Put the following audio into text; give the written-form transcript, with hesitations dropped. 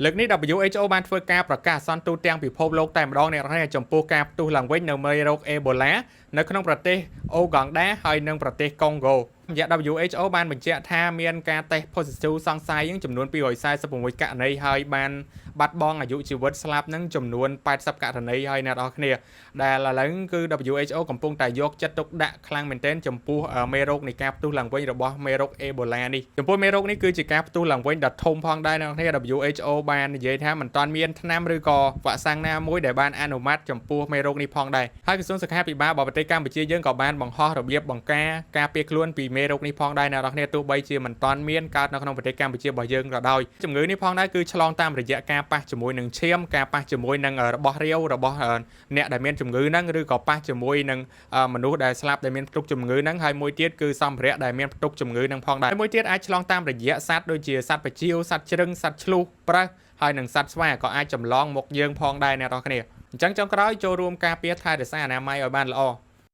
លើកនេះ WHO បានធ្វើការប្រកាសអាសន្នទូទាំងពិភពលោកតែម្ដងអ្នកនរគ្នាចំពោះការផ្ទុះឡើងវិញនៅមេរោគអេបូឡានៅក្នុងប្រទេសអូហ្គងដាហើយនិងប្រទេសកុងហ្គោ WHO បានបញ្ជាក់ថាមានការតេស្ត positive សង្ស័យចំនួន246ករណីហើយបានបាត់បង់អាយុជីវិតស្លាប់នឹងចំនួន80ករណីហើយអ្នកនរគ្នាដែលឥឡូវគឺ WHO កំពុងតែយកចិត្តទុកដាក់ខ្លាំងមែនទែនចំពោះមេរោគនៃការផ្ទុះឡើងវិញរបស់មេរោគអេបូឡានេះចំពោះមេរោគនេះគឺជាការផ្ទុះឡើងវិញដ៏ធំផងដែរអ្នកនរគ្នា WHO បាននិយាយថាមិនទាន់មានថ្នាំឬក៏វ៉ាក់សាំងណាមួយដែលបានអនុម័តចំពោះមេរោគនេះផងដែរហើយក្រសួងសុខាភិបាលរបស់ប្រទេសកម្ពុជាយើងក៏បានបង្ហោះរបៀបបង្ការពារខ្លួនពីមេរោគនេះផងដែរអ្នកនរគ្នាទោះបីជាមិនទាន់មានកើតនៅក្នុងប្រទេសកម្ពុជារបស់យើងក៏ដោយជំងឺនេះផងដែរគឺឆ្លងតាមរយៈការប៉ះជាមួយនឹងឈាមការប៉ះជាមួយនឹងរបស់រាវរបស់អ្នកដែលមានជំងឺហ្នឹងឬក៏ប៉ះជាមួយនឹងមនុស្សដែលស្លាប់ដែលមានផ្ទុកជំងឺហ្នឹងហើយមួយទៀតគឺសម្ភារៈដែលមានផ្ទុកជំងឺហ្នឹងផងដែរហើយមួយទៀតអាចឆ្លងតាមរយៈសត្វដូចជាសត្វបជាវសត្វជ្រឹងសត្វឆ្លុះប្រើសហើយនឹងសត្វស្វាក៏អាចចម្លងមកយើងផងដែរអ្នកនរគ្នាអញ្ចឹងចុងក្រោយចូលរួមការពារថែរក្សាអនាម័យឲ្យបានល្អ